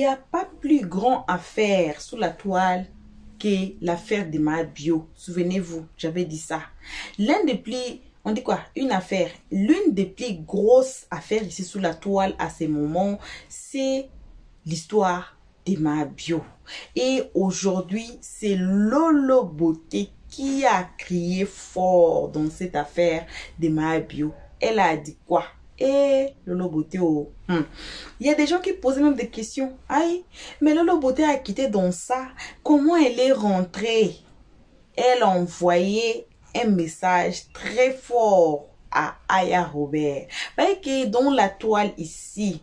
n'y a pas plus grand affaire sous la toile que l'affaire de Maya Bio. Souvenez-vous, j'avais dit ça. L'un des plus, on dit quoi? Une affaire. L'une des plus grosses affaires ici sous la toile à ces moments, c'est l'histoire de Maya Bio. Et aujourd'hui, c'est Lolo Beauté qui a crié fort dans cette affaire de Maya Bio. Elle a dit quoi? Lolo Beauté, oh. Il y a des gens qui posaient même des questions. Aïe, mais Lolo Beauté a quitté dans ça. Comment elle est rentrée? Elle a envoyé un message très fort à Aya Robert. Parce que dans la toile ici,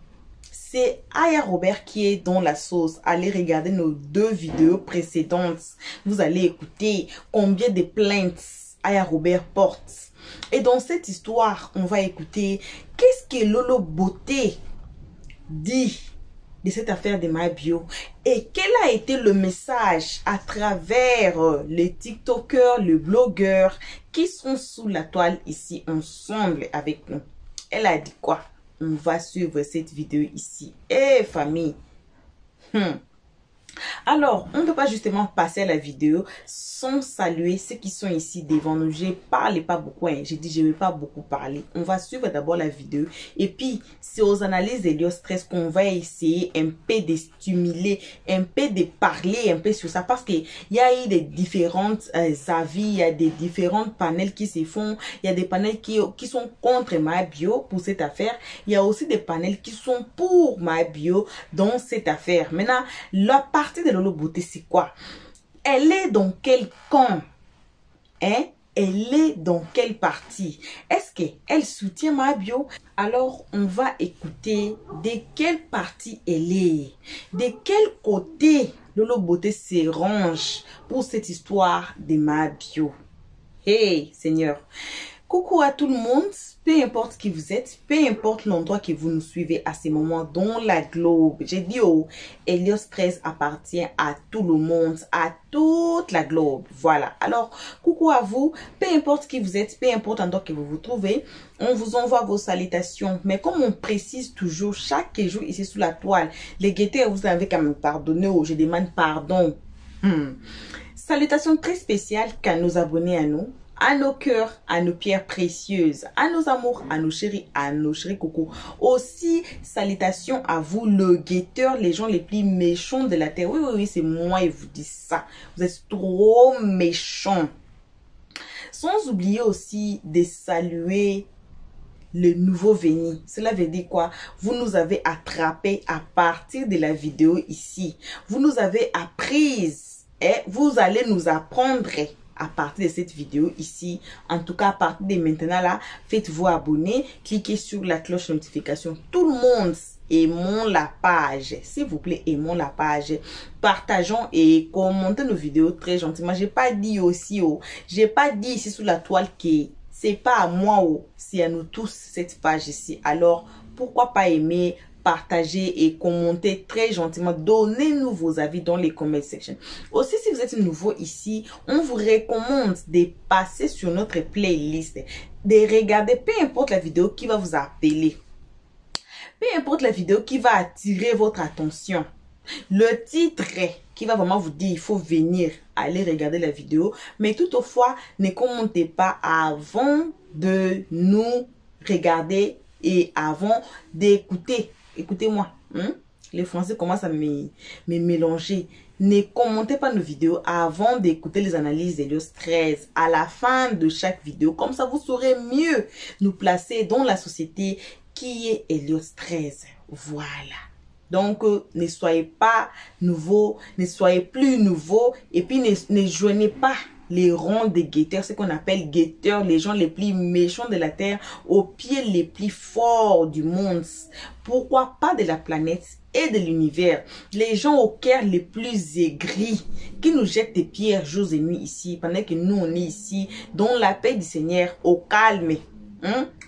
c'est Aya Robert qui est dans la sauce. Allez regarder nos 2 vidéos précédentes. Vous allez écouter combien de plaintes Aya Robert porte. Et dans cette histoire, on va écouter qu'est-ce que Lolo Beauté dit de cette affaire de Maya Bio et quel a été le message à travers les TikTokers, les blogueurs qui sont sous la toile ici ensemble avec nous. Elle a dit quoi? On va suivre cette vidéo ici. Famille. Alors, on ne peut pas justement passer à la vidéo sans saluer ceux qui sont ici devant nous. Je ne parle pas beaucoup, j'ai dit je ne vais pas beaucoup parler. On va suivre d'abord la vidéo et puis c'est aux analyses d'Helios Stress qu'on va essayer un peu de stimuler, un peu de parler un peu sur ça parce qu'il y a eu des différentes avis, il y a des différents panels qui se font, il y a des panels qui sont contre Maya Bio pour cette affaire, il y a aussi des panels qui sont pour Maya Bio dans cette affaire. Maintenant, la partie de Lolo Beauté, c'est quoi? Elle est dans quel camp? Elle est dans quelle partie? Est-ce qu'elle soutient Maya Bio? Alors, on va écouter de quelle partie elle est. De quel côté Lolo Beauté se range pour cette histoire de Maya Bio. Hey, Seigneur. Coucou à tout le monde, peu importe qui vous êtes, peu importe l'endroit que vous nous suivez à ce moment dans la globe. J'ai dit, Helios 13 appartient à tout le monde, à toute la globe. Voilà. Alors, coucou à vous, peu importe qui vous êtes, peu importe l'endroit que vous vous trouvez, on vous envoie vos salutations. Mais comme on précise toujours, chaque jour ici sous la toile, les guetteurs, vous avez quand même pardonné, je demande pardon. Salutations très spéciales qu'à nos abonnés à nos cœurs, à nos pierres précieuses, à nos amours, à nos chéris coucou. Aussi, salutations à vous, le guetteur, les gens les plus méchants de la terre. Oui, c'est moi et vous dis ça. Vous êtes trop méchants. Sans oublier aussi de saluer le nouveau venu. Cela veut dire quoi? Vous nous avez attrapés à partir de la vidéo ici. Vous nous avez apprises et vous allez nous apprendre à partir de cette vidéo ici. En tout cas, à partir de maintenant là, faites-vous abonner, cliquez sur la cloche de notification. Tout le monde, aimons la page. S'il vous plaît, aimons la page. Partageons et commentez nos vidéos très gentiment. J'ai pas dit aussi, j'ai pas dit ici sous la toile que c'est pas à moi, c'est à nous tous cette page ici. Alors, pourquoi pas aimer, partager et commenter très gentiment. Donnez-nous vos avis dans les comment section. Aussi, si vous êtes nouveau ici, on vous recommande de passer sur notre playlist, de regarder peu importe la vidéo qui va vous appeler, peu importe la vidéo qui va attirer votre attention. Le titre qui va vraiment vous dire il faut venir aller regarder la vidéo, mais toutefois ne commentez pas avant de nous regarder et avant d'écouter. Écoutez-moi, les Français commencent à me mélanger. Ne commentez pas nos vidéos avant d'écouter les analyses d'Helios 13 à la fin de chaque vidéo. Comme ça, vous saurez mieux nous placer dans la société qui est Helios 13. Voilà. Donc, ne soyez pas nouveaux, ne soyez plus nouveaux et puis ne joignez pas les rangs des guetteurs, ce qu'on appelle guetteurs, les gens les plus méchants de la terre, aux pieds les plus forts du monde. Pourquoi pas de la planète et de l'univers? Les gens au cœur les plus aigris, qui nous jettent des pierres jours et nuits ici, pendant que nous on est ici, dans la paix du Seigneur, au calme.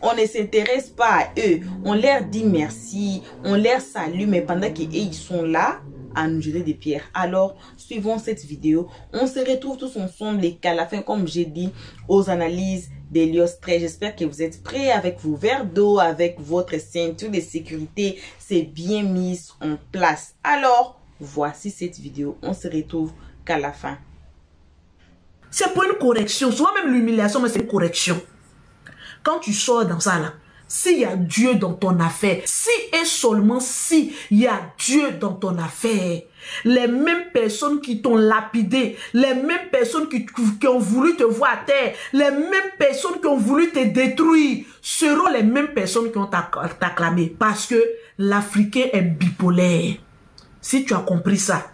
On ne s'intéresse pas à eux, on leur dit merci, on leur salue, mais pendant qu'ils sont là, à nous jeter des pierres. Alors, suivons cette vidéo. On se retrouve tous ensemble et qu'à la fin, comme j'ai dit, aux analyses d'Helios 13. J'espère que vous êtes prêts avec vos verres d'eau, avec votre ceinture de sécurité. C'est bien mis en place. Alors, voici cette vidéo. On se retrouve qu'à la fin. C'est pour une correction. Souvent même l'humiliation, mais c'est une correction. Quand tu sors dans ça là, s'il y a Dieu dans ton affaire, si et seulement si il y a Dieu dans ton affaire, les mêmes personnes qui t'ont lapidé, les mêmes personnes qui ont voulu te voir à terre, les mêmes personnes qui ont voulu te détruire, seront les mêmes personnes qui ont t'acclamé. Parce que l'Africain est bipolaire. Si tu as compris ça,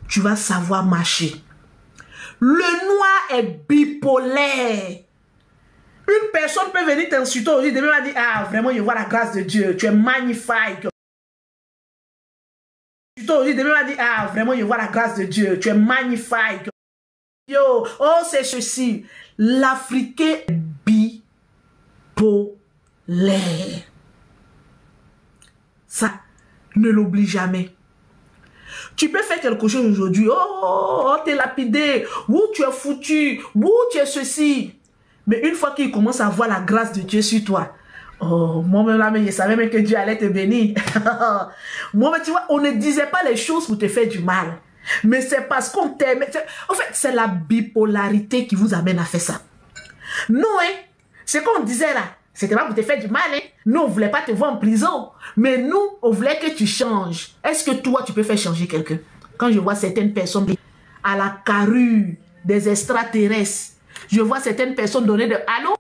tu vas savoir marcher. Le noir est bipolaire. Une personne peut venir t'insulter aujourd'hui, demain va dire, ah vraiment je vois la grâce de Dieu, tu es magnifique. Aujourd'hui, demain va dire, ah vraiment je vois la grâce de Dieu, tu es magnifique. Yo, oh c'est ceci. L'Africain est bipolaire. Ça, ne l'oublie jamais. Tu peux faire quelque chose aujourd'hui, oh t'es lapidé, ou tu es foutu, ou tu es ceci. Mais une fois qu'il commence à voir la grâce de Dieu sur toi, oh, moi-même là, je savais même que Dieu allait te bénir. Moi-même, tu vois, on ne disait pas les choses pour te faire du mal. Mais c'est parce qu'on t'aime. En fait, c'est la bipolarité qui vous amène à faire ça. Non, hein, ce qu'on disait là, c'était pas pour te faire du mal. Hein. Nous, on ne voulait pas te voir en prison. Mais nous, on voulait que tu changes. Est-ce que toi, tu peux faire changer quelqu'un? Quand je vois certaines personnes à la carrure des extraterrestres, je vois certaines personnes donner de... Allô?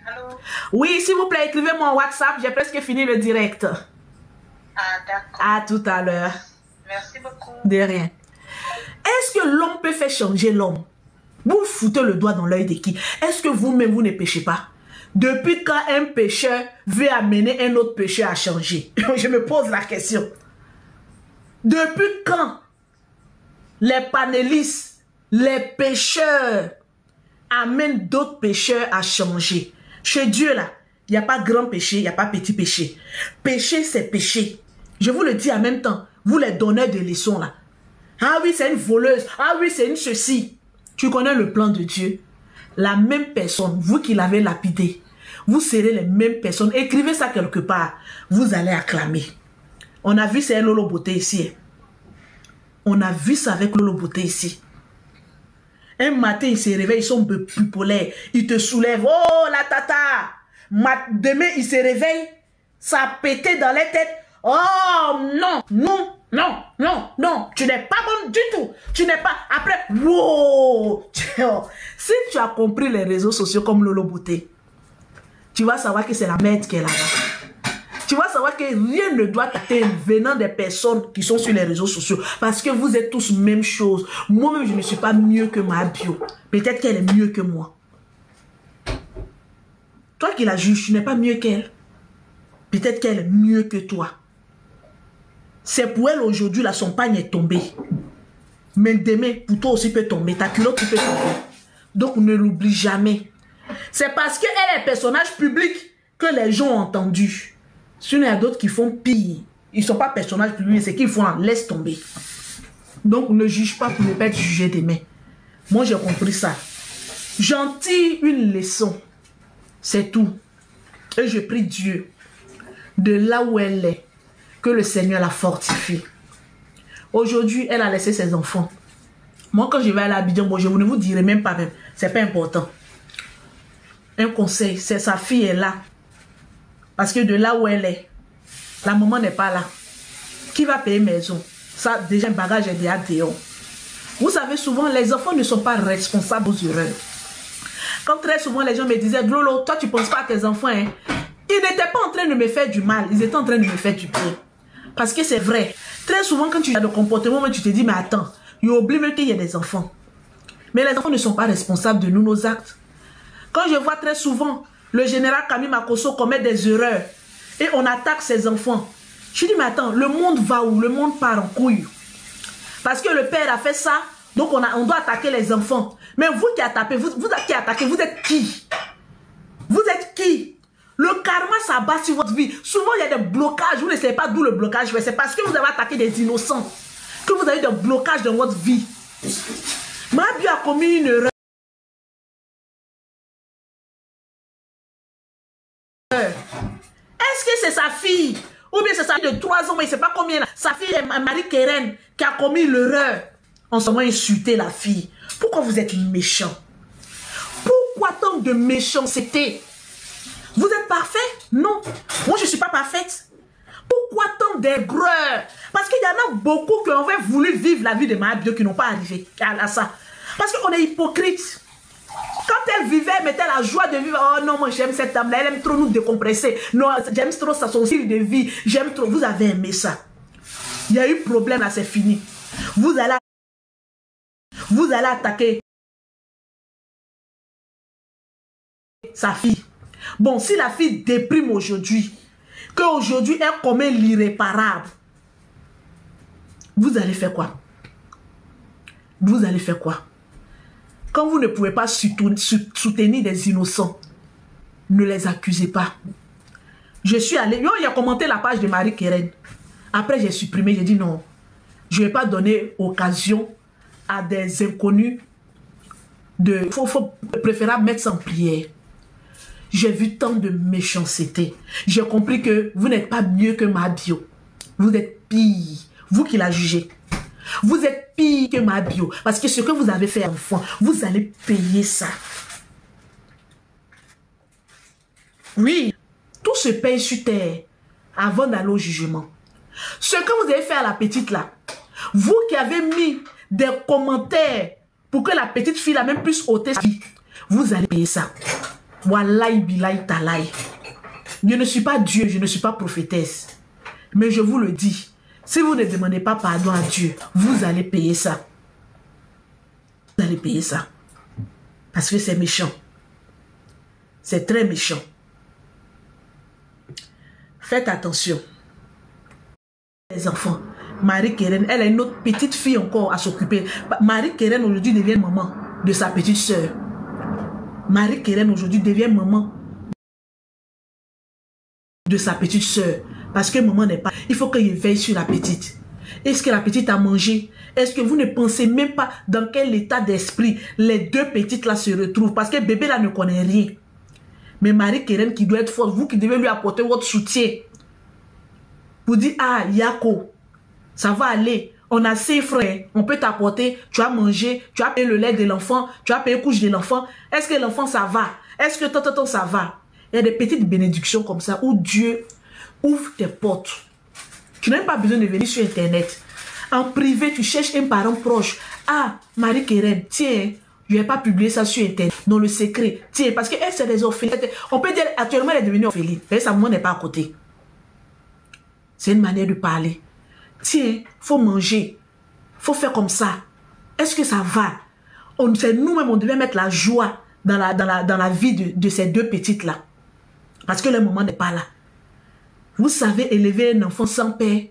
Allô? Oui, s'il vous plaît, écrivez-moi en WhatsApp. J'ai presque fini le direct. Ah, d'accord. À tout à l'heure. Merci beaucoup. De rien. Est-ce que l'homme peut faire changer l'homme? Vous foutez le doigt dans l'œil de qui? Est-ce que vous-même, vous ne péchez pas? Depuis quand un pécheur veut amener un autre pécheur à changer? Je me pose la question. Depuis quand les panélistes, les pécheurs amènent d'autres pécheurs à changer? Chez Dieu, là, il n'y a pas grand péché, il n'y a pas petit péché. Péché, c'est péché. Je vous le dis en même temps. Vous les donnez des leçons, là. Ah oui, c'est une voleuse. Ah oui, c'est une ceci. Tu connais le plan de Dieu. La même personne, vous qui l'avez lapidé, vous serez les mêmes personnes. Écrivez ça quelque part. Vous allez acclamer. On a vu c'est Lolo Beauté ici. On a vu ça avec Lolo Beauté ici. Un matin, ils se réveillent, ils sont bipolaires. Ils te soulèvent. Oh, la tata. Demain, ils se réveillent. Ça a pété dans les têtes. Oh, non, non, non, non, non. Tu n'es pas bonne du tout. Tu n'es pas... Après, wow. Si tu as compris les réseaux sociaux comme Lolo Beauté, tu vas savoir que c'est la merde qui est là-bas. Tu vas savoir que rien ne doit t'atteindre venant des personnes qui sont sur les réseaux sociaux. Parce que vous êtes tous même chose. Moi-même, je ne suis pas mieux que ma bio. Peut-être qu'elle est mieux que moi. Toi qui la juges, tu n'es pas mieux qu'elle. Peut-être qu'elle est mieux que toi. C'est pour elle aujourd'hui, la son pagne est tombée. Mais demain, pour toi aussi peut tomber. Ta culotte peut tomber. Donc ne l'oublie jamais. C'est parce qu'elle est personnage public que les gens ont entendu. Sinon, il y a d'autres qui font pire. Ils ne sont pas personnages publics, c'est qu'ils font laisse tomber. Donc, ne juge pas pour ne pas être jugé demain. Moi, j'ai compris ça. J'en tire une leçon. C'est tout. Et je prie Dieu, de là où elle est, que le Seigneur la fortifie. Aujourd'hui, elle a laissé ses enfants. Moi, quand je vais à Abidjan, bon, je ne vous dirai même pas même. C'est pas important. Un conseil, c'est sa fille est là. Parce que de là où elle est, la maman n'est pas là. Qui va payer maison? Ça, déjà, un bagage est déjà dehors. Vous savez, souvent, les enfants ne sont pas responsables aux erreurs. Comme très souvent, les gens me disaient, Lolo, toi, tu ne penses pas à tes enfants, hein? Ils n'étaient pas en train de me faire du mal. Ils étaient en train de me faire du bien. Parce que c'est vrai. Très souvent, quand tu as de comportement, tu te dis, mais attends, il oublie même qu'il y a des enfants. Mais les enfants ne sont pas responsables de nous, nos actes. Quand je vois très souvent le général Kami Makosso commettre des erreurs et on attaque ses enfants, je dis, mais attends, le monde va où? Le monde part en couille. Parce que le père a fait ça, donc on doit attaquer les enfants. Mais vous qui attaquez, vous qui attaquez, vous êtes qui? Vous êtes qui? Le karma s'abat sur votre vie. Souvent, il y a des blocages. Vous ne savez pas d'où le blocage fait. C'est parce que vous avez attaqué des innocents que vous avez des blocages dans votre vie. Ma vie a commis une erreur. c'est sa fille. Ou bien c'est sa fille de 3 ans, mais il ne sait pas combien. Sa fille est Marie-Keren qui a commis l'erreur. En ce moment, insulter la fille. Pourquoi vous êtes méchant? Pourquoi tant de méchanceté? Vous êtes parfait? Non. Moi, je ne suis pas parfaite. Pourquoi tant d'aigreur? Parce qu'il y en a beaucoup qui ont voulu vivre la vie de Maya Bio qui n'ont pas arrivé à ça. Parce qu'on est hypocrite. Quand elle vivait, elle mettait la joie de vivre. Oh non, moi j'aime cette dame-là, elle aime trop nous décompresser. Non, j'aime trop son style de vie. J'aime trop. Vous avez aimé ça. Il y a eu problème là, c'est fini. Vous allez attaquer sa fille. Bon, si la fille déprime aujourd'hui, qu'aujourd'hui elle commet l'irréparable, vous allez faire quoi? Vous allez faire quoi? Quand vous ne pouvez pas soutenir des innocents, ne les accusez pas. Je suis allé, il a commenté la page de Marie-Keren. Après, j'ai supprimé, j'ai dit non. Je ne vais pas donner occasion à des inconnus de... faut préférable mettre ça en prière. J'ai vu tant de méchanceté. J'ai compris que vous n'êtes pas mieux que ma bio. Vous êtes pire. Vous qui la jugez. Vous êtes pire que ma bio. Parce que ce que vous avez fait enfant, vous allez payer ça. Oui, tout se paye sur terre avant d'aller au jugement. Ce que vous avez fait à la petite là, vous qui avez mis des commentaires pour que la petite fille la même puisse ôter sa vie, vous allez payer ça. Wallahi billahi talahi. Je ne suis pas Dieu, je ne suis pas prophétesse. Mais je vous le dis, si vous ne demandez pas pardon à Dieu, vous allez payer ça. Vous allez payer ça. Parce que c'est méchant. C'est très méchant. Faites attention. Les enfants. Marie-Keren, elle a une autre petite fille encore à s'occuper. Marie-Keren aujourd'hui devient maman de sa petite soeur. Marie-Keren aujourd'hui devient maman de sa petite soeur. Parce que maman n'est pas... Il faut qu'il veille sur la petite. Est-ce que la petite a mangé? Est-ce que vous ne pensez même pas dans quel état d'esprit les deux petites là se retrouvent? Parce que bébé là ne connaît rien. Mais Marie-Keren qui doit être forte, vous qui devez lui apporter votre soutien. Vous dites, ah, Yako, ça va aller. On a 6 frères, on peut t'apporter, tu as mangé, tu as payé le lait de l'enfant, tu as payé la couche de l'enfant. Est-ce que l'enfant ça va? Est-ce que tant ça va? Il y a des petites bénédictions comme ça où Dieu ouvre tes portes. Tu n'as pas besoin de venir sur Internet. En privé, tu cherches un parent proche. Ah, Marie-Keren, tiens, je ne vais pas publier ça sur Internet. Dans le secret. Tiens, parce qu'elle, c'est des orphelines. On peut dire, actuellement, elle est devenue orpheline. Mais sa maman n'est pas à côté. C'est une manière de parler. Tiens, faut manger. Faut faire comme ça. Est-ce que ça va? C'est nous-mêmes, on devait mettre la joie dans la vie de ces deux petites-là. Parce que le moment n'est pas là. Vous savez élever un enfant sans père.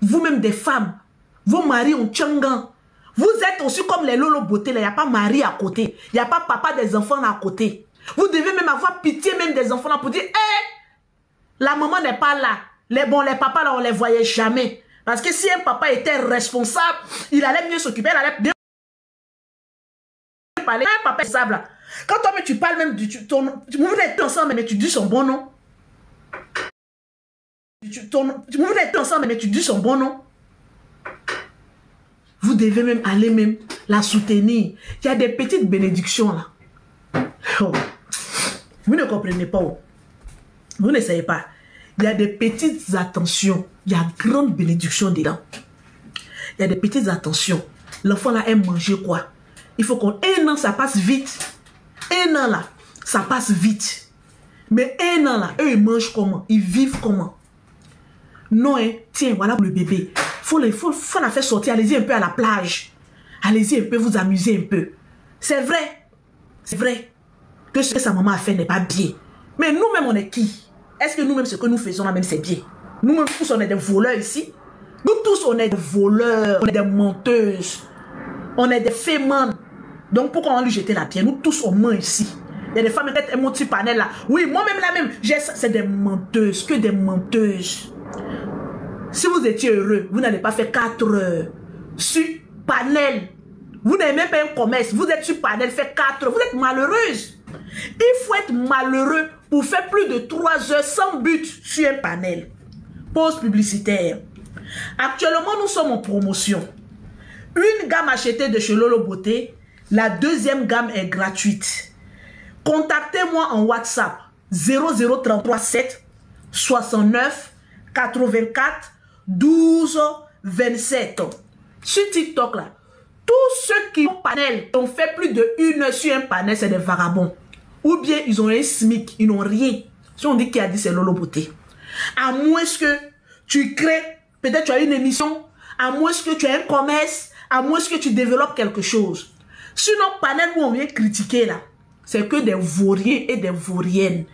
Vous-même des femmes. Vos maris ont tchangan. Vous êtes aussi comme les Lolo Beauté. Il n'y a pas mari à côté. Il n'y a pas papa des enfants là à côté. Vous devez même avoir pitié même des enfants là pour dire, la maman n'est pas là. Les papas là, on les voyait jamais. Parce que si un papa était responsable, il allait mieux s'occuper. Il allait bien parler. Un papa responsable là. Quand toi tu parles même, vous êtes ensemble mais tu dis son bon nom. Vous êtes ensemble mais tu dis son bon nom. Vous devez même aller même la soutenir. Il y a des petites bénédictions là. Oh. Vous ne comprenez pas. Oh. Vous n'essayez pas. Il y a des petites attentions. Il y a grande bénédiction dedans. Il y a des petites attentions. L'enfant là aime manger quoi? Il faut qu'on... 1 an ça passe vite. 1 an là, ça passe vite. Mais 1 an là, eux ils mangent comment? Ils vivent comment? Non, hein, tiens, voilà le bébé. Faut la faire sortir. Allez-y un peu à la plage. Allez-y un peu, vous amuser un peu. C'est vrai. C'est vrai que ce que sa maman a fait n'est pas bien. Mais nous-mêmes, on est qui? Est-ce que nous-mêmes, ce que nous faisons là même, c'est bien? Nous-mêmes, tous, on est des voleurs ici. Nous tous, on est des voleurs. On est des menteuses. On est des fémans. Donc, pourquoi on lui jeter la pierre? Nous tous, on ment ici. Il y a des femmes, peut-être, mon petit panel là. Oui, moi-même, là même, c'est des menteuses. Que des menteuses. Si vous étiez heureux, vous n'allez pas faire 4 heures sur panel. Vous n'avez même pas un commerce. Vous êtes sur panel, fait 4 heures. Vous êtes malheureuse. Il faut être malheureux pour faire plus de 3 heures sans but sur un panel. Pause publicitaire. Actuellement, nous sommes en promotion. Une gamme achetée de chez Lolo Beauté, la deuxième gamme est gratuite. Contactez-moi en WhatsApp 0033 7 69 84 12 27. Sur TikTok là, tous ceux qui ont panel, ont fait plus de 1 heure sur un panel, c'est des vagabonds. Ou bien ils ont un SMIC, ils n'ont rien. Si on dit qui a dit c'est Lolo Beauté. À moins que tu crées, peut-être tu as une émission, à moins que tu as un commerce, à moins que tu développes quelque chose. Sinon, panel où on vient critiquer là, c'est que des vauriens et des vauriennes.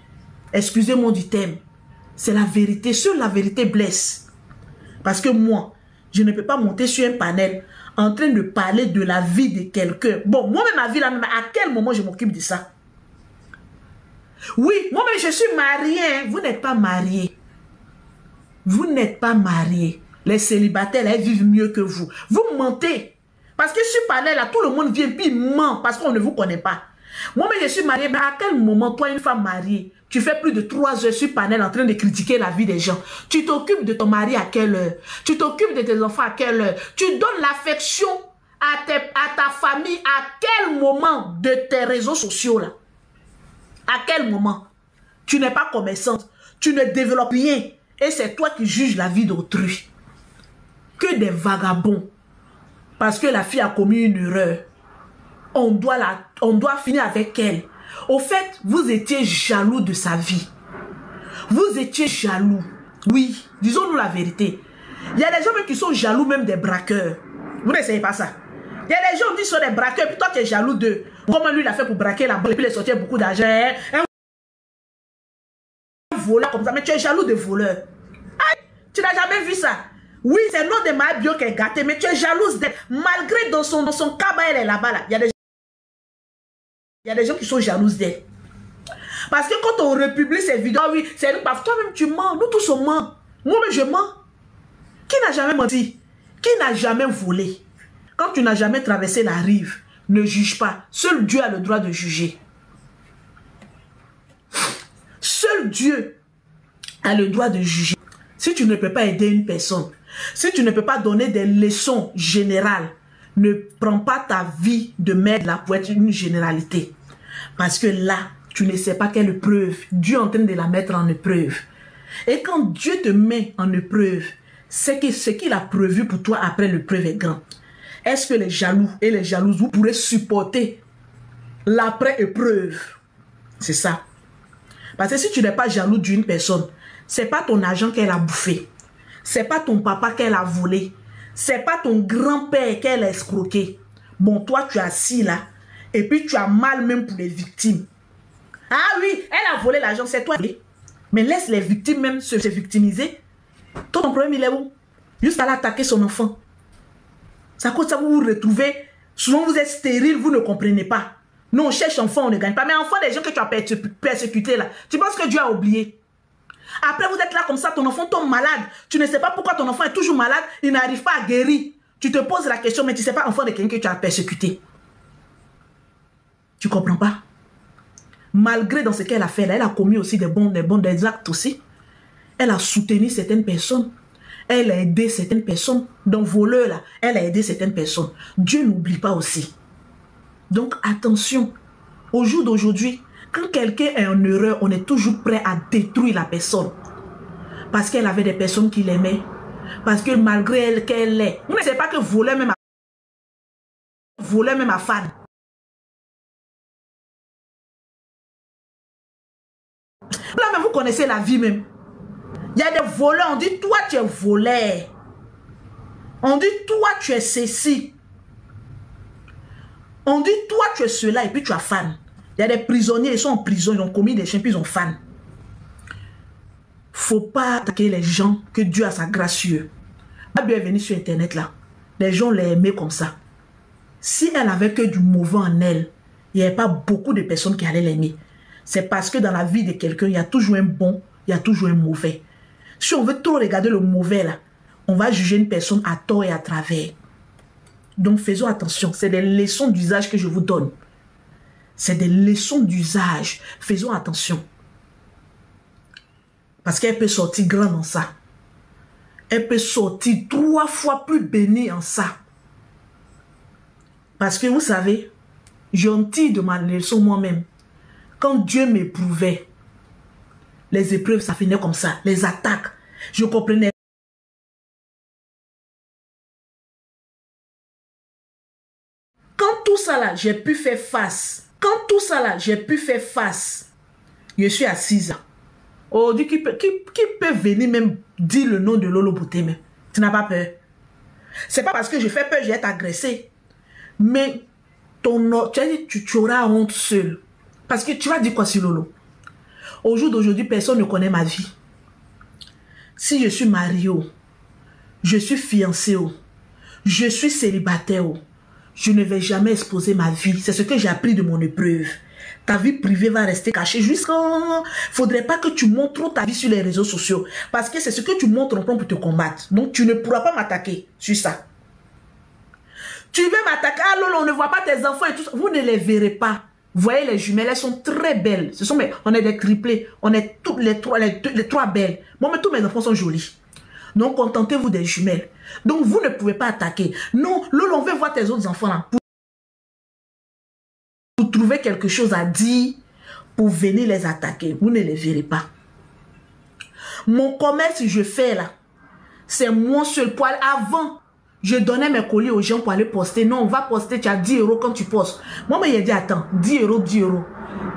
Excusez-moi du thème. C'est la vérité. Seule la vérité blesse. Parce que moi, je ne peux pas monter sur un panel en train de parler de la vie de quelqu'un. Bon, moi-même, ma vie, là, à quel moment je m'occupe de ça? Oui, moi-même, je suis mariée. Vous n'êtes pas marié. Vous n'êtes pas marié. Les célibataires, là, ils vivent mieux que vous. Vous mentez. Parce que sur panel, là, tout le monde vient puis ment parce qu'on ne vous connaît pas. Moi-même, je suis mariée. Mais à quel moment, toi, une femme mariée, tu fais plus de 3 heures sur panel en train de critiquer la vie des gens? Tu t'occupes de ton mari à quelle heure? Tu t'occupes de tes enfants à quelle heure? Tu donnes l'affection à ta famille à quel moment de tes réseaux sociaux là? À quel moment? Tu n'es pas commerçante. Tu ne développes rien. Et c'est toi qui juges la vie d'autrui. Que des vagabonds. Parce que la fille a commis une erreur. On doit finir avec elle. Au fait, vous étiez jaloux de sa vie. Vous étiez jaloux. Oui, disons-nous la vérité. Il y a des gens même qui sont jaloux même des braqueurs. Vous n'essayez pas ça. Il y a des gens qui sont des braqueurs, puis toi tu es jaloux d'eux. Comment lui il a fait pour braquer la banque et puis il sortir beaucoup d'argent. Un voleur comme ça, mais tu es jaloux de voleurs. Aïe, tu n'as jamais vu ça. Oui, c'est le nom de ma bio qui est gâté, mais tu es jalouse d'elle. Malgré dans son cabas, elle est là-bas. Là. Il y a des gens qui sont jalouses d'elle. Parce que quand on republie ces vidéos, oui, c'est toi-même tu mens. Nous tous on ment. Moi-même je mens. Qui n'a jamais menti? Qui n'a jamais volé? Quand tu n'as jamais traversé la rive, ne juge pas. Seul Dieu a le droit de juger. Seul Dieu a le droit de juger. Si tu ne peux pas aider une personne, si tu ne peux pas donner des leçons générales, ne prends pas ta vie de merde là pour être une généralité. Parce que là, tu ne sais pas quelle épreuve. Dieu est en train de la mettre en épreuve. Et quand Dieu te met en épreuve, c'est que ce qu'il a prévu pour toi après l'épreuve est grand. Est-ce que les jaloux et les jalouses, vous pourrez supporter l'après-épreuve? C'est ça. Parce que si tu n'es pas jaloux d'une personne, c'est pas ton argent qu'elle a bouffé. C'est pas ton papa qu'elle a volé. C'est pas ton grand-père qu'elle a escroqué. Bon, toi, tu es assis là. Et puis, tu as mal même pour les victimes. Ah oui, elle a volé l'argent, c'est toi. Mais laisse les victimes même se victimiser. Toi, ton problème, il est où? Juste à l'attaquer son enfant. C'est à cause de ça que vous vous retrouvez. Souvent, vous êtes stérile, vous ne comprenez pas. Nous, on cherche enfant, on ne gagne pas. Mais enfant, des gens que tu as persécutés là, tu penses que Dieu a oublié? Après, vous êtes là comme ça, ton enfant tombe malade. Tu ne sais pas pourquoi ton enfant est toujours malade. Il n'arrive pas à guérir. Tu te poses la question, mais tu ne sais pas, enfant de quelqu'un que tu as persécuté. Tu ne comprends pas? Malgré dans ce qu'elle a fait, là, elle a commis aussi des actes aussi. Elle a soutenu certaines personnes. Elle a aidé certaines personnes. Dans voleur, là, elle a aidé certaines personnes. Dieu n'oublie pas aussi. Donc, attention. Au jour d'aujourd'hui, quand quelqu'un est en erreur, on est toujours prêt à détruire la personne. Parce qu'elle avait des personnes qui l'aimaient. Parce que malgré elle qu'elle est. Vous ne savez pas que voler même à fan. Là, mais vous connaissez la vie même. Il y a des voleurs, on dit toi tu es voleur. On dit toi tu es ceci. On dit toi tu es cela et puis tu as fan. Il y a des prisonniers, ils sont en prison, ils ont commis des crimes, puis ils ont fan. Faut pas attaquer les gens que Dieu a sa grâce sur eux. Ma Bible est venue sur internet là. Les gens l'aimaient comme ça. Si elle avait que du mauvais en elle, il n'y avait pas beaucoup de personnes qui allaient l'aimer. C'est parce que dans la vie de quelqu'un, il y a toujours un bon, il y a toujours un mauvais. Si on veut trop regarder le mauvais là, on va juger une personne à tort et à travers. Donc faisons attention, c'est des leçons d'usage que je vous donne. C'est des leçons d'usage. Faisons attention. Parce qu'elle peut sortir grande en ça. Elle peut sortir 3 fois plus bénie en ça. Parce que vous savez, j'en tire de ma leçon moi-même. Quand Dieu m'éprouvait, les épreuves, ça finit comme ça. Les attaques, je comprenais. Quand tout ça là, j'ai pu faire face. Quand tout ça là, j'ai pu faire face. Je suis assise. Oh, qui peut venir même dire le nom de Lolo Bouté même? Tu n'as pas peur? C'est pas parce que je fais peur, je vais t'agresser. Mais tu auras honte seul. Parce que tu vas dire quoi sur Lolo? Au jour d'aujourd'hui, personne ne connaît ma vie. Si je suis mariée, je suis fiancée, je suis célibataire, je ne vais jamais exposer ma vie. C'est ce que j'ai appris de mon épreuve. Ta vie privée va rester cachée jusqu'à... Faudrait pas que tu montres trop ta vie sur les réseaux sociaux. Parce que c'est ce que tu montres en pour te combattre. Donc tu ne pourras pas m'attaquer sur ça. Tu veux m'attaquer? Ah Lolo, on ne voit pas tes enfants et tout ça. Vous ne les verrez pas. Vous voyez les jumelles, elles sont très belles. On est des triplés. On est toutes les trois belles. Moi, mais tous mes enfants sont jolis. Donc contentez-vous des jumelles. Donc vous ne pouvez pas attaquer. Non, Lolo, on veut voir tes autres enfants là. Pour trouver quelque chose à dire, pour venir les attaquer. Vous ne les verrez pas. Mon commerce que je fais là, c'est moi seul poil. Avant, je donnais mes colis aux gens pour aller poster. Non, on va poster, tu as 10 € quand tu postes. Moi, il a dit, attends, 10 €, 10 €.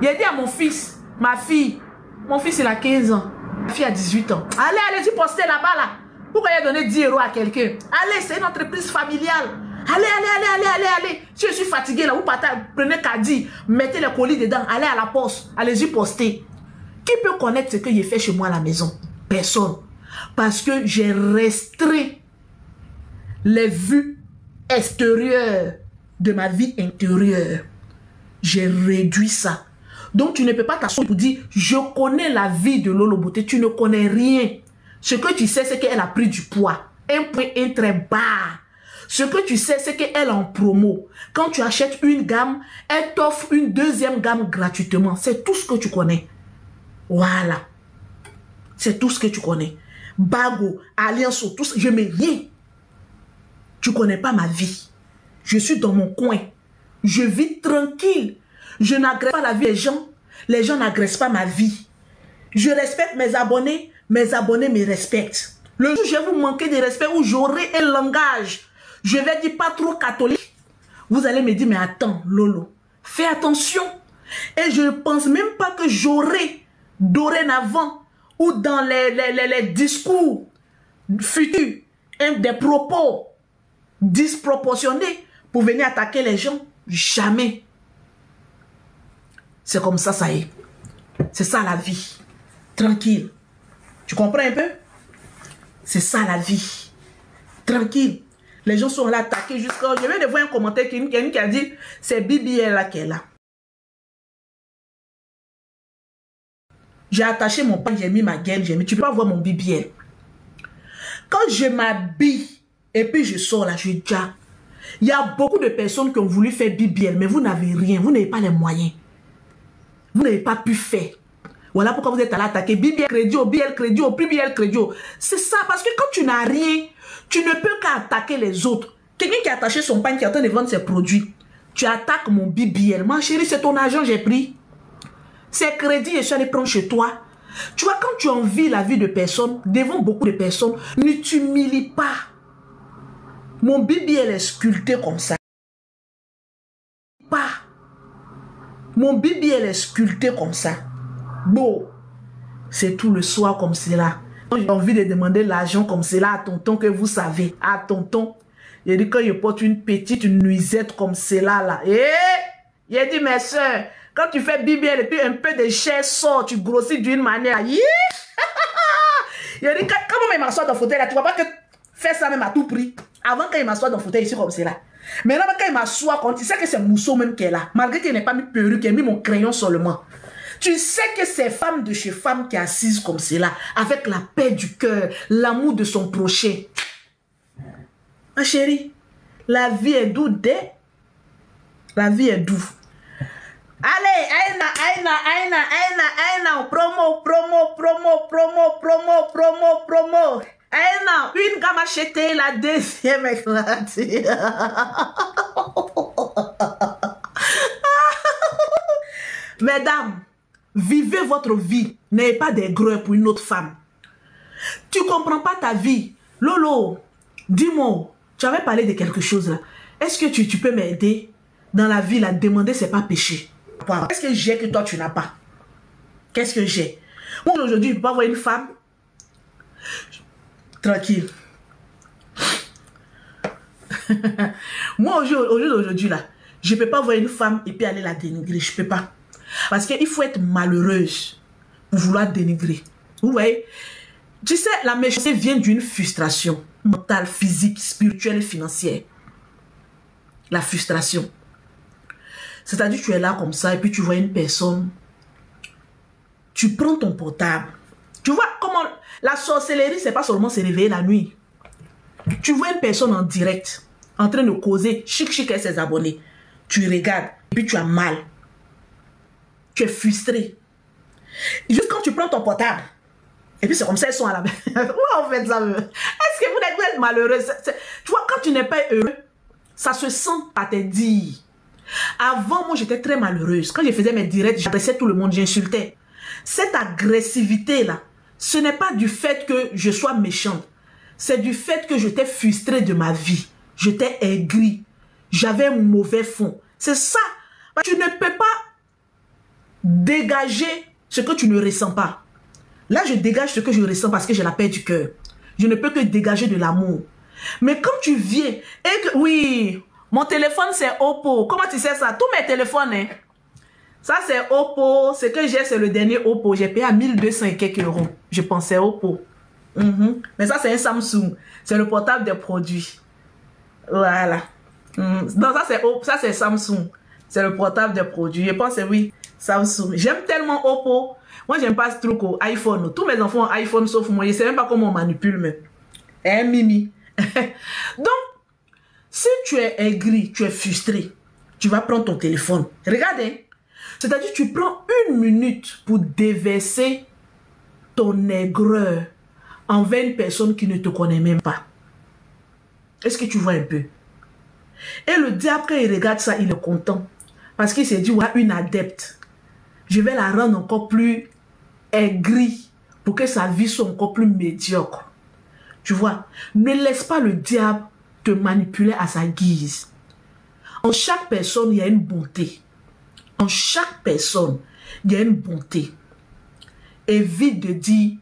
Il a dit à mon fils, ma fille, mon fils il a 15 ans, ma fille a 18 ans. Allez, poster là-bas là. Pourquoi il a donné 10 € à quelqu'un? Allez, c'est une entreprise familiale. Allez. Si je suis fatigué là, vous partez, prenez caddie, mettez les colis dedans, allez à la poste, allez-y poster. Qui peut connaître ce que j'ai fait chez moi à la maison? Personne. Parce que j'ai restreint les vues extérieures de ma vie intérieure. J'ai réduit ça. Donc tu ne peux pas t'asseoir pour dire, je connais la vie de Lolo Bouté, tu ne connais rien. Ce que tu sais, c'est qu'elle a pris du poids. Un point très bas. Ce que tu sais, c'est qu'elle est en promo. Quand tu achètes une gamme, elle t'offre une deuxième gamme gratuitement. C'est tout ce que tu connais. Voilà. C'est tout ce que tu connais. Bago, Alliance, tout ça, je mets rien. Tu ne connais pas ma vie. Je suis dans mon coin. Je vis tranquille. Je n'agresse pas la vie des gens. Les gens n'agressent pas ma vie. Je respecte mes abonnés me respectent. Le jour où je vais vous manquer de respect, où j'aurai un langage, je vais dire pas trop catholique, vous allez me dire, mais attends, Lolo, fais attention. Et je ne pense même pas que j'aurai dorénavant ou dans les discours futurs des propos disproportionnés pour venir attaquer les gens. Jamais. C'est comme ça, ça y est. C'est ça la vie. Tranquille. Tu comprends un peu? C'est ça la vie. Tranquille. Les gens sont là attaqués jusqu'à... Je viens de voir un commentaire qui a dit, c'est BBL là qui est là. J'ai attaché mon pain, j'ai mis ma gaine, j'ai mis... Tu peux pas voir mon BBL. Quand je m'habille et puis je sors là, je dis, il y a beaucoup de personnes qui ont voulu faire BBL, mais vous n'avez rien, vous n'avez pas les moyens. Vous n'avez pas pu faire. Voilà pourquoi vous êtes allé attaquer BBL Crédit, BBL Crédit, BBL Crédit. C'est ça, parce que quand tu n'as rien, tu ne peux qu'attaquer les autres. Quelqu'un qui a attaché son pain, qui est en train de vendre ses produits, tu attaques mon BBL. Ma chérie, c'est ton argent, j'ai pris. C'est crédit, je suis allé prendre chez toi. Tu vois, quand tu envies la vie de personnes, devant beaucoup de personnes, ne t'humilie pas. Mon BBL est sculpté comme ça. Pas. Mon BBL est sculpté comme ça. Bon, c'est tout le soir comme cela. J'ai envie de demander l'argent comme cela à tonton que vous savez. À tonton. Il dit quand il porte une petite nuisette comme cela là. Il a dit mes soeurs, quand tu fais BBL et puis un peu de chair sort, tu grossis d'une manière. Il a dit comment il m'assoit dans le fauteuil là, tu vois pas que faire ça même à tout prix. Avant quand il m'assoit dans le fauteuil ici comme cela. Maintenant quand il m'assoit, quand tu sais que c'est Mousseau même qui est là. Malgré qu'il n'ait pas mis perruque, il a mis mon crayon seulement. Tu sais que c'est femme de chez femme qui est assise comme cela, avec la paix du cœur, l'amour de son prochain. Ma chérie, la vie est douce, la vie est douce. Allez, Aina, promo. Aina, une gamme achetée, la deuxième est gratuite. Mesdames, vivez votre vie. N'ayez pas des greux pour une autre femme. Tu comprends pas ta vie. Lolo, dis-moi, tu avais parlé de quelque chose là. Est-ce que tu peux m'aider dans la vie là? Demander, c'est pas péché. Qu'est-ce que j'ai que toi tu n'as pas? Qu'est-ce que j'ai? Moi aujourd'hui, je ne peux pas voir une femme. Tranquille. Moi aujourd'hui là, je ne peux pas voir une femme et puis aller la dénigrer. Je ne peux pas. Parce qu'il faut être malheureuse pour vouloir dénigrer. Vous voyez? Tu sais, la méchanceté vient d'une frustration mentale, physique, spirituelle et financière. La frustration. C'est-à-dire, tu es là comme ça et puis tu vois une personne. Tu prends ton portable. Tu vois comment la sorcellerie, c'est pas seulement se réveiller la nuit. Tu vois une personne en direct, en train de causer chic avec ses abonnés. Tu regardes et puis tu as mal. Tu es frustré. Juste quand tu prends ton portable, et puis c'est comme ça, ils sont à la main. Pourquoi on fait ça? Est-ce que vous êtes malheureux? Tu vois, quand tu n'es pas heureux, ça se sent à te dire. Avant, moi, j'étais très malheureuse. Quand je faisais mes directs, j'agressais tout le monde, j'insultais. Cette agressivité-là, ce n'est pas du fait que je sois méchante. C'est du fait que j'étais frustrée de ma vie. J'étais aigrie. J'avais un mauvais fond. C'est ça. Tu ne peux pas dégager ce que tu ne ressens pas. Là, je dégage ce que je ressens parce que j'ai la paix du cœur. Je ne peux que dégager de l'amour. Mais quand tu viens et que... Oui, mon téléphone, c'est Oppo. Comment tu sais ça? Tous mes téléphones, hein. Ça, c'est Oppo. Ce que j'ai, c'est le dernier Oppo. J'ai payé à 1200 et quelques euros. Je pensais Oppo. Mais ça, c'est un Samsung. C'est le portable des produits. Voilà. Non, ça, c'est Samsung. C'est le portable des produits. Je pense que oui, Samsung. J'aime tellement Oppo. Moi, j'aime pas ce truc au iPhone. Tous mes enfants ont iPhone sauf moi. Je sais même pas comment on manipule, mais. Mimi. Donc, si tu es aigri, tu es frustré, tu vas prendre ton téléphone. Regardez. C'est-à-dire, tu prends 1 minute pour déverser ton aigreur envers une personne qui ne te connaît même pas. Est-ce que tu vois un peu? Et le diable, quand il regarde ça, il est content. Parce qu'il s'est dit, ouais, une adepte. Je vais la rendre encore plus aigrie pour que sa vie soit encore plus médiocre. Tu vois, ne laisse pas le diable te manipuler à sa guise. En chaque personne, il y a une bonté. En chaque personne, il y a une bonté. Évite de dire,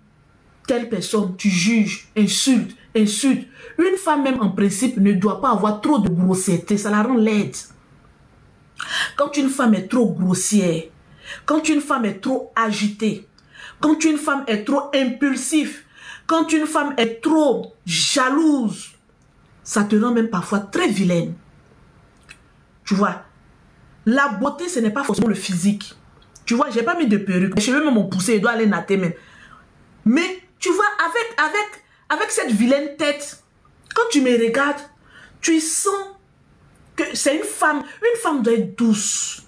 telle personne, tu juges, insulte. Une femme même en principe ne doit pas avoir trop de grossièreté, ça la rend laide. Quand une femme est trop grossière, quand une femme est trop agitée, quand une femme est trop impulsive, quand une femme est trop jalouse, ça te rend même parfois très vilaine. Tu vois, la beauté, ce n'est pas forcément le physique. Tu vois, j'ai pas mis de perruque. Les cheveux même m'ont poussé, je dois aller natter même. Mais, tu vois, avec cette vilaine tête, quand tu me regardes, tu sens que c'est une femme doit être douce,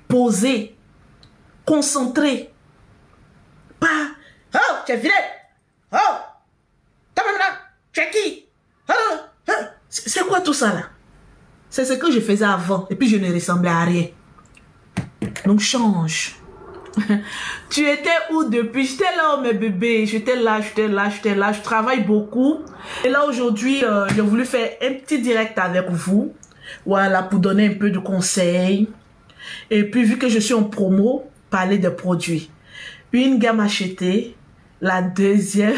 posée, concentrée. Pas, oh, tu es vilaine. Oh, toi même là, tu es qui? Oh, c'est quoi tout ça là? C'est ce que je faisais avant. Et puis je ne ressemblais à rien. Donc change. Tu étais où depuis? J'étais là, oh, mes bébés. J'étais là. Je travaille beaucoup. Et là aujourd'hui, j'ai voulu faire un petit direct avec vous. Voilà, pour donner un peu de conseils. Et puis vu que je suis en promo, parler des produits. Une gamme achetée. La deuxième.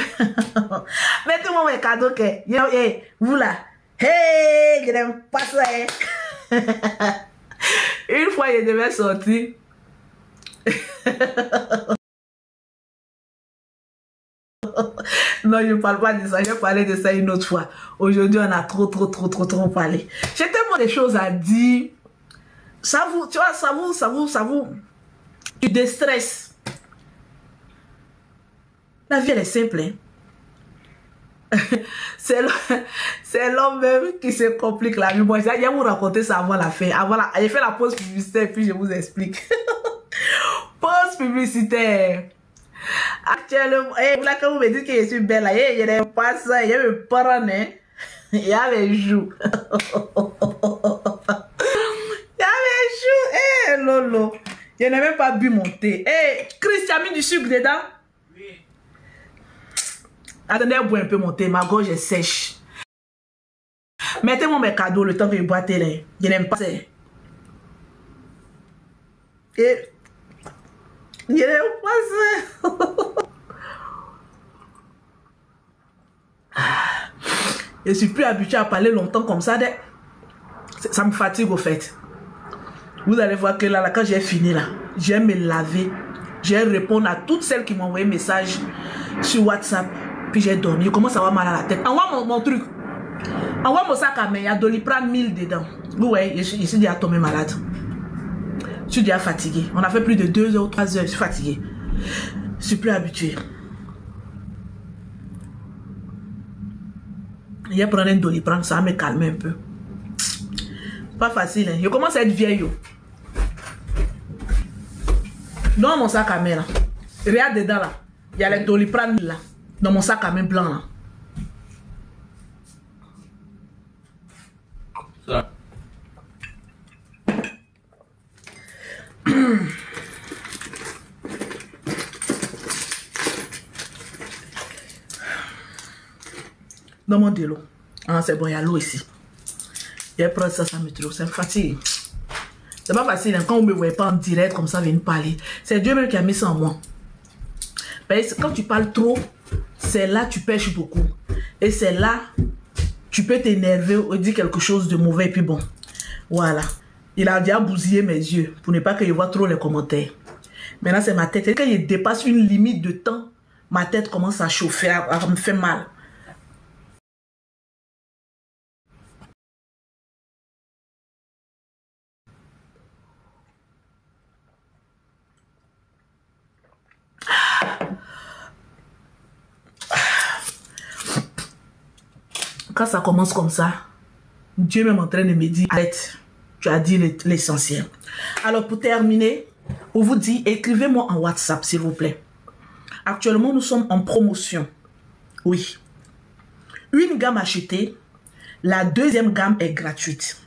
Mettez-moi mes cadeaux que. Hey, vous là. Hey, je n'aime pas ça. Hein? Une fois, je devais sortir. Non, je ne parle pas de ça. Je vais parler de ça une autre fois. Aujourd'hui, on a trop parlé. J'ai tellement de choses à dire. Ça vous, tu vois, ça vous. Tu déstresses. La vie, elle est simple. Hein? C'est l'homme même qui se complique la vie. Bon, je vais vous raconter ça avant la fin. J'ai fait la pause publicitaire, puis je vous explique. Pause publicitaire. Actuellement, là, quand vous me dites que je suis belle, là, il n'y a pas ça, il y a mes parents, hein. Il y a mes joues. Il y a mes joues. Lolo. Je n'ai même pas bu mon thé. Chris, tu as mis du sucre dedans? Oui. Attendez, bois un peu mon thé. Ma gorge est sèche. Mettez-moi mes cadeaux le temps que je bois thé, là. Je n'aime pas ça. Je n'aime pas ça. Je suis plus habituée à parler longtemps comme ça. Ça me fatigue au fait. Vous allez voir que là, quand j'ai fini là, je vais me laver. Je vais répondre à toutes celles qui m'ont envoyé un message sur WhatsApp. Puis j'ai dormi. Je commence à avoir mal à la tête. Envoie mon truc. Envoie mon sac à main. Il y a Doliprane 1000 dedans. Vous voyez, je suis déjà tombé malade. Je suis déjà fatigué. On a fait plus de 2 heures ou 3 heures. Je suis fatigué. Je suis plus habitué. Je vais prendre un Doliprane. Ça va me calmer un peu. Pas facile. Hein? Je commence à être vieille. Dans mon sac à main là. Regarde dedans là. Il y a les Doliprane là. Dans mon sac à main blanc là. Ça. Donne-moi de l'eau. Ah, c'est bon, il y a l'eau ici. Je vais prendre ça, ça me trouve. Ça me fatigue. C'est pas facile. Hein? Quand vous ne me voyez pas en direct comme ça, venir parler. C'est Dieu même qui a mis ça en moi. Parce que quand tu parles trop, c'est là que tu pêches beaucoup. Et c'est là tu peux t'énerver ou dire quelque chose de mauvais. Et puis bon, voilà. Il a déjà bousillé mes yeux pour ne pas que je voie trop les commentaires. Maintenant, c'est ma tête. Et quand je dépasse une limite de temps, ma tête commence à chauffer, à me faire mal. Quand ça commence comme ça, Dieu même en train de me dire, arrête, tu as dit l'essentiel. Alors pour terminer, pour vous dire, écrivez-moi en WhatsApp s'il vous plaît. Actuellement, nous sommes en promotion. Oui. Une gamme achetée, la deuxième gamme est gratuite.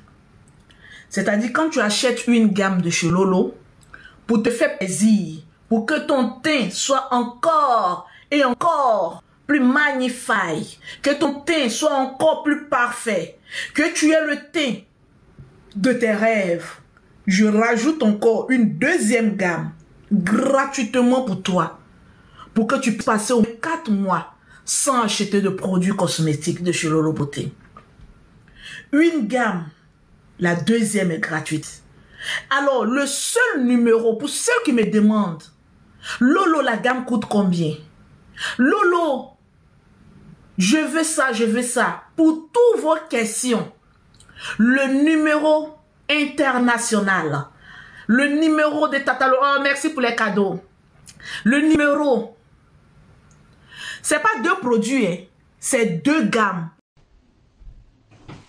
C'est-à-dire quand tu achètes une gamme de chez Lolo, pour te faire plaisir, pour que ton teint soit encore et encore plus magnifique, que ton teint soit encore plus parfait, que tu aies le teint de tes rêves, je rajoute encore une deuxième gamme gratuitement pour toi, pour que tu puisses passer au moins 4 mois sans acheter de produits cosmétiques de chez Lolo Beauté. Une gamme, la deuxième est gratuite. Alors, le seul numéro, pour ceux qui me demandent, Lolo, la gamme coûte combien? Lolo, je veux ça, je veux ça. Pour toutes vos questions, le numéro international, le numéro de Tatalo, oh merci pour les cadeaux. Le numéro, c'est pas 2 produits, hein, c'est 2 gammes.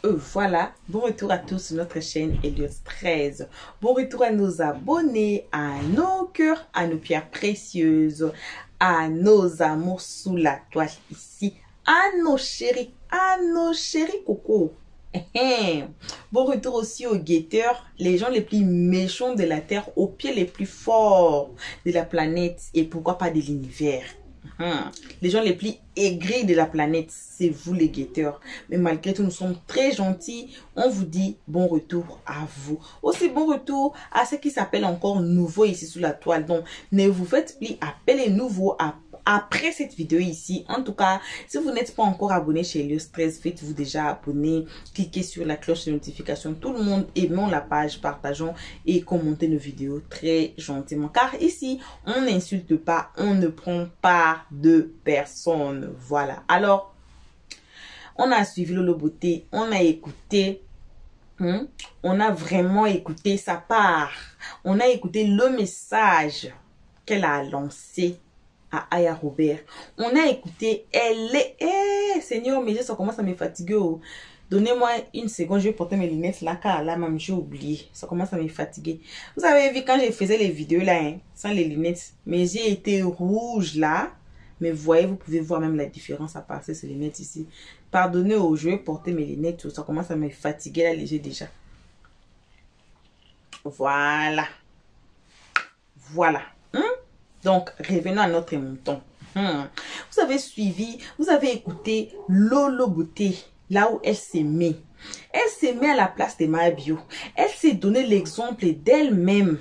Voilà, bon retour à tous sur notre chaîne Helios 13. Bon retour à nos abonnés, à nos cœurs, à nos pierres précieuses, à nos amours sous la toile ici, à nos chéris cocos. Bon retour aussi aux guetteurs, les gens les plus méchants de la terre, aux pieds les plus forts de la planète et pourquoi pas de l'univers. Les gens les plus aigris de la planète, c'est vous les guetteurs. Mais malgré tout, nous sommes très gentils. On vous dit bon retour à vous. Aussi bon retour à ceux qui s'appellent encore nouveaux ici sous la toile. Donc, ne vous faites plus appeler nouveau après cette vidéo ici. En tout cas, si vous n'êtes pas encore abonné chez Helios 13, faites-vous déjà abonner. Cliquez sur la cloche de notification. Tout le monde, aimons la page, partageons et commentez nos vidéos très gentiment. Car ici, on n'insulte pas, on ne prend pas de personne. Voilà. Alors, on a suivi Lolo Beauté, on a écouté, on a vraiment écouté sa part. On a écouté le message qu'elle a lancé à Aya Robert. On a écouté, elle est Seigneur, mais ça commence à me fatiguer. Oh. Donnez-moi une seconde, je vais porter mes lunettes là, car là, même, j'ai oublié. Ça commence à me fatiguer. Vous avez vu quand je faisais les vidéos là, hein, sans les lunettes, mes yeux étaient rouges là. Mais vous voyez, vous pouvez voir même la différence à passer ces lunettes ici. Pardonnez, oh, je vais porter mes lunettes. Ça commence à me fatiguer là, les yeux déjà. Voilà. Voilà. Donc, revenons à notre mouton. Vous avez suivi, vous avez écouté Lolo Beauté. Là où elle s'est mise. Elle s'est mise à la place de Maya Bio. Elle s'est donné l'exemple d'elle-même.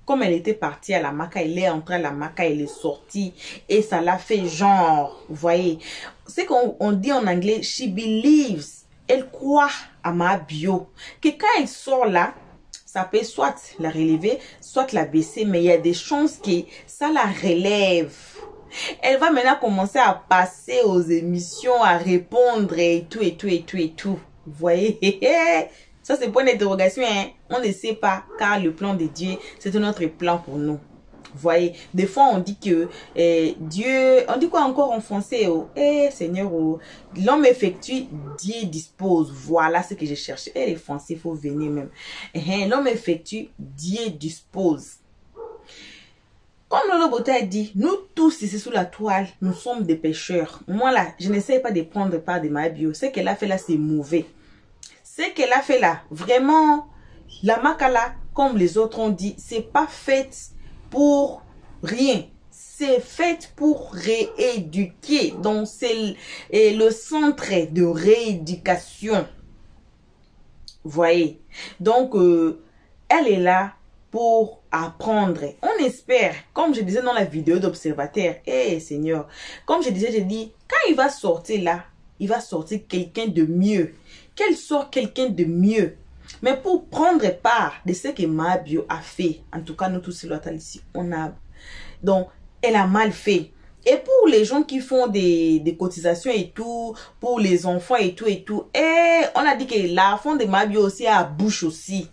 Comme elle était partie à la Maca, elle est entrée à la Maca, elle est sortie. Et ça l'a fait genre, vous voyez. C'est qu'on dit en anglais, she believes. Elle croit à Maya Bio. Que quand elle sort là, ça peut soit la relever, soit la baisser. Mais il y a des chances que ça la relève. Elle va maintenant commencer à passer aux émissions, à répondre et tout, et tout, et tout, et tout. Vous voyez? Ça, c'est point d'interrogation. Hein? On ne sait pas, car le plan de Dieu, c'est notre plan pour nous. Vous voyez? Des fois, on dit que Dieu... On dit quoi encore en français? Oh? Seigneur, oh, l'homme effectue, Dieu dispose. Voilà ce que j'ai cherché. Les Français, il faut venir même. L'homme effectue, Dieu dispose. Comme Lolo Beauté a dit, nous tous ici sous la toile, nous sommes des pécheurs. Moi là, je n'essaie pas de prendre part de ma bio. Ce qu'elle a fait là, c'est mauvais. Ce qu'elle a fait là, vraiment, la Maca là, comme les autres ont dit, c'est pas fait pour rien. C'est fait pour rééduquer. Donc c'est le centre de rééducation. Vous voyez. Donc, elle est là pour apprendre. On espère, comme je disais dans la vidéo d'observateur, Seigneur, comme je disais, j'ai dit, quand il va sortir là, il va sortir quelqu'un de mieux. Qu'elle sort quelqu'un de mieux. Mais pour prendre part de ce que Maya Bio a fait, en tout cas nous tous ici, on a... Donc, elle a mal fait. Et pour les gens qui font des cotisations et tout, pour les enfants et tout, on a dit que l'argent de Maya Bio aussi a bouche aussi.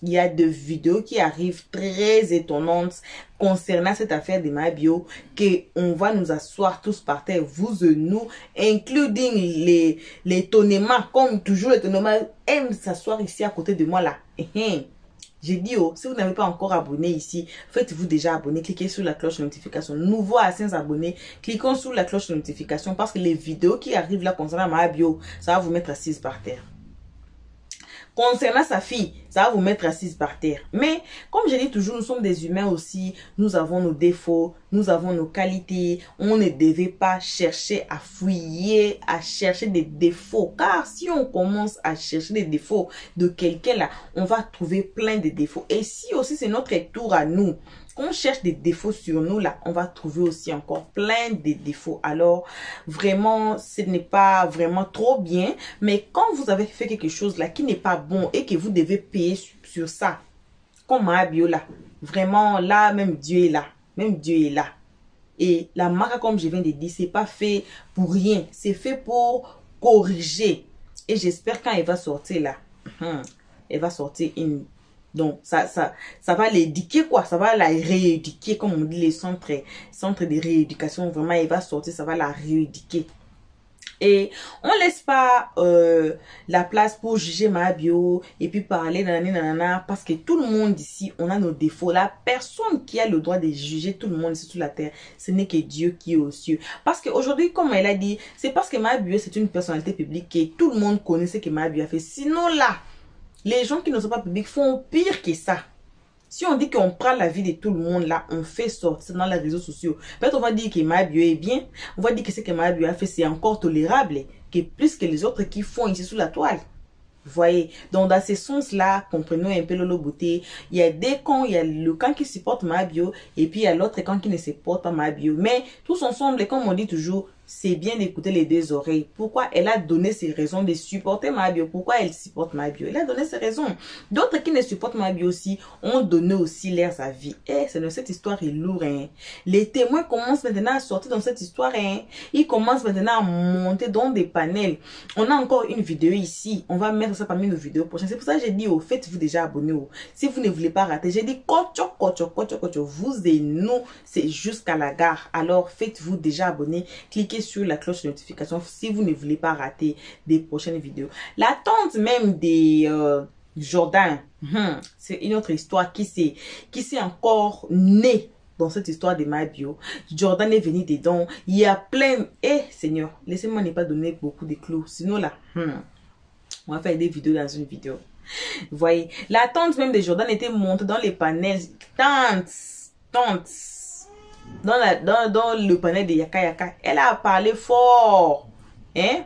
Il y a des vidéos qui arrivent très étonnantes concernant cette affaire de Maya Bio, qu'on va nous asseoir tous par terre, vous et nous, including l'étonnement, comme toujours l'étonnement aime s'asseoir ici à côté de moi là. J'ai dit, si vous n'avez pas encore abonné ici, faites-vous déjà abonner, cliquez sur la cloche de notification. Nouveau à 5 abonnés, cliquons sur la cloche de notification parce que les vidéos qui arrivent là concernant Maya Bio, ça va vous mettre assise par terre. Concernant sa fille, ça va vous mettre assise par terre. Mais, comme je dis toujours, nous sommes des humains aussi. Nous avons nos défauts, nous avons nos qualités. On ne devait pas chercher à fouiller, à chercher des défauts. Car si on commence à chercher des défauts de quelqu'un là, on va trouver plein de défauts. Et si aussi c'est notre tour à nous, qu'on cherche des défauts sur nous là, on va trouver aussi encore plein de défauts. Alors, vraiment, ce n'est pas vraiment trop bien. Mais quand vous avez fait quelque chose là qui n'est pas bon et que vous devez payer sur ça, comme Maya Bio là, vraiment là, même Dieu est là. Même Dieu est là. Et la Maca, comme je viens de dire, c'est pas fait pour rien. C'est fait pour corriger. Et j'espère quand elle va sortir là, elle va sortir une... Donc, ça va l'éduquer, quoi. Ça va la rééduquer, comme on dit, les centres de rééducation. Vraiment, elle va sortir, ça va la rééduquer. Et on laisse pas la place pour juger Maya Bio et puis parler nanana, parce que tout le monde ici, on a nos défauts. La personne qui a le droit de juger tout le monde ici sur la terre, ce n'est que Dieu qui est aux cieux. Parce qu'aujourd'hui, comme elle a dit, c'est parce que Maya Bio, c'est une personnalité publique et tout le monde connaît ce que Maya Bio a fait. Sinon là, les gens qui ne sont pas publics font pire que ça. Si on dit qu'on prend la vie de tout le monde là, on fait sortir dans les réseaux sociaux. Peut-être on va dire que Maya Bio est bien. On va dire que ce que Maya Bio a fait, c'est encore tolérable. Que plus que les autres qui font ici sous la toile. Vous voyez, donc dans ce sens-là, comprenons un peu Lolo Beauté. Il y a des camps, il y a le camp qui supporte Maya Bio et puis il y a l'autre camp qui ne supporte pas Maya Bio. Mais tous ensemble, comme on dit toujours, c'est bien d'écouter les deux oreilles. Pourquoi elle a donné ses raisons de supporter Maya Bio? Pourquoi elle supporte Maya Bio? Elle a donné ses raisons. D'autres qui ne supportent Maya Bio aussi ont donné aussi leur avis. Et cette histoire est lourde. Hein. Les témoins commencent maintenant à sortir dans cette histoire. Hein. Ils commencent maintenant à monter dans des panels. On a encore une vidéo ici. On va mettre ça parmi nos vidéos prochaines. C'est pour ça que j'ai dit, faites-vous déjà abonner. Si vous ne voulez pas rater, j'ai dit, vous et nous, c'est jusqu'à la gare. Alors, faites-vous déjà abonner. Cliquez cliquer sur la cloche de notification si vous ne voulez pas rater des prochaines vidéos. La tante même des Jordan, c'est une autre histoire qui s'est encore née dans cette histoire de ma bio. Jordan est venu dedans. Il y a plein... Seigneur, laissez-moi ne pas donner beaucoup de clous. Sinon là, on va faire des vidéos dans une vidéo. Vous voyez, la tante même de Jordan était montée dans les panels. Tante. Dans le panel de Yaka Yaka. Elle a parlé fort.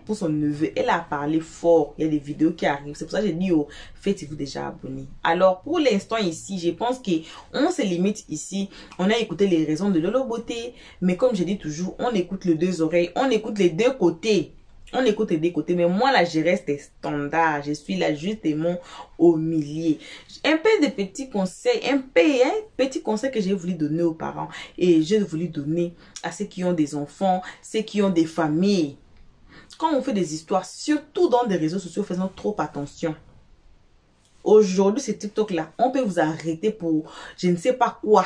Pour son neveu, elle a parlé fort. Il y a des vidéos qui arrivent. C'est pour ça que j'ai dit, faites-vous déjà abonner. Alors, pour l'instant ici, je pense qu'on se limite ici. On a écouté les raisons de Lolo Beauté. Mais comme je dis toujours, on écoute les deux oreilles. On écoute les deux côtés. On écoute les deux côtés. Mais moi, là, je reste standard. Je suis là justement au milieu. Un peu de petits conseils. Petit conseil que j'ai voulu donner aux parents. Et j'ai voulu donner à ceux qui ont des enfants, ceux qui ont des familles. Quand on fait des histoires, surtout dans des réseaux sociaux, faisons trop attention. Aujourd'hui, ce TikTok-là, on peut vous arrêter pour je ne sais pas quoi.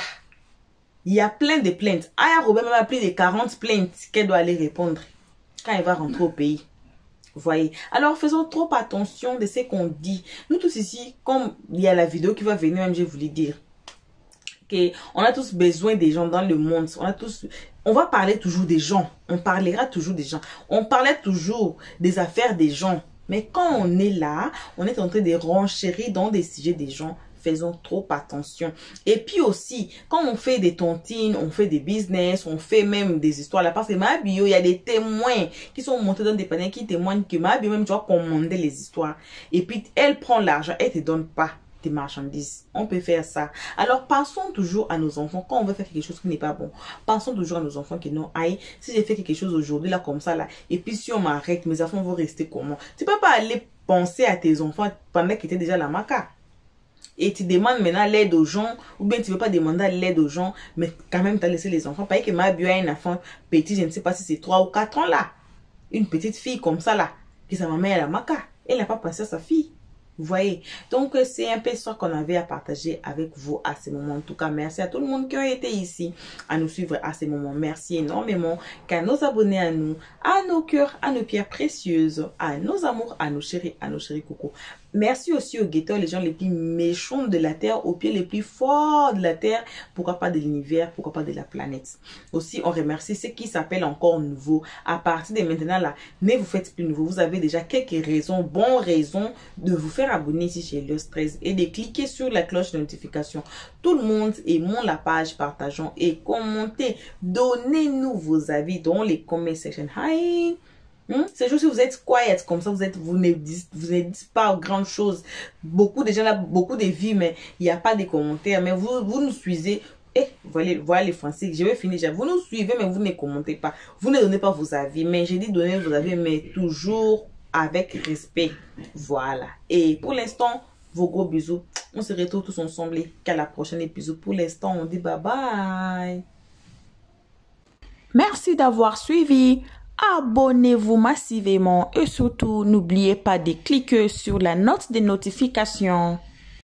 Il y a plein de plaintes. Aya Robert même a plus de 40 plaintes qu'elle doit aller répondre quand elle va rentrer au pays. Vous voyez. Alors, faisons trop attention de ce qu'on dit. Nous tous ici, comme il y a la vidéo qui va venir, même je voulais dire, on a tous besoin des gens dans le monde. On va parler toujours des gens. On parlera toujours des gens. On parlait toujours des affaires des gens. Mais quand on est là, on est en train de renchérir dans des sujets des gens. Faisons trop attention. Et puis aussi, quand on fait des tontines, on fait des business, on fait même des histoires là. Parce que ma bio, il y a des témoins qui sont montés dans des panels qui témoignent que ma bio même, tu vas commander les histoires. Et puis, elle prend l'argent, elle te donne pas des marchandises. On peut faire ça. Alors, pensons toujours à nos enfants. Quand on veut faire quelque chose qui n'est pas bon, pensons toujours à nos enfants qui non, aïe, si j'ai fait quelque chose aujourd'hui, là, comme ça, là, et puis si on m'arrête, mes enfants vont rester comment? Tu peux pas aller penser à tes enfants pendant qu'ils étaient déjà la maca. Et tu demandes maintenant l'aide aux gens, ou bien tu veux pas demander l'aide aux gens, mais quand même tu as laissé les enfants. Pareil que ma bio a un enfant petit, je ne sais pas si c'est 3 ou 4 ans là. Une petite fille comme ça là, qui sa maman est à la maca. Elle n'a pas pensé à sa fille. Vous voyez, donc c'est un peu ça qu'on avait à partager avec vous à ce moment. En tout cas, merci à tout le monde qui a été ici à nous suivre à ce moment. Merci énormément qu'à nos abonnés à nous, à nos cœurs, à nos pierres précieuses, à nos amours, à nos chéris coucou. Merci aussi aux guetteurs, les gens les plus méchants de la terre, aux pieds les plus forts de la terre, pourquoi pas de l'univers, pourquoi pas de la planète. Aussi, on remercie ceux qui s'appellent encore nouveaux. À partir de maintenant là, ne vous faites plus nouveau. Vous avez déjà quelques raisons, bonnes raisons de vous faire abonner ici chez Elios 13 et de cliquer sur la cloche de notification. Tout le monde aimons la page, partageons et commentez. Donnez-nous vos avis dans les comment section. Hi! C'est juste si vous êtes quiet comme ça, vous ne dites pas grand chose. Beaucoup de gens là, beaucoup de vues, mais il n'y a pas de commentaires. Mais vous nous suivez. Voilà les Français. Je vais finir. Vous nous suivez, mais vous ne commentez pas. Vous ne donnez pas vos avis. Mais j'ai dit donner vos avis, mais toujours avec respect. Voilà. Et pour l'instant, vos gros bisous. On se retrouve tous ensemble. Qu'à la prochaine épisode. Pour l'instant, on dit bye bye. Merci d'avoir suivi. Abonnez-vous massivement et surtout n'oubliez pas de cliquer sur la note de notification.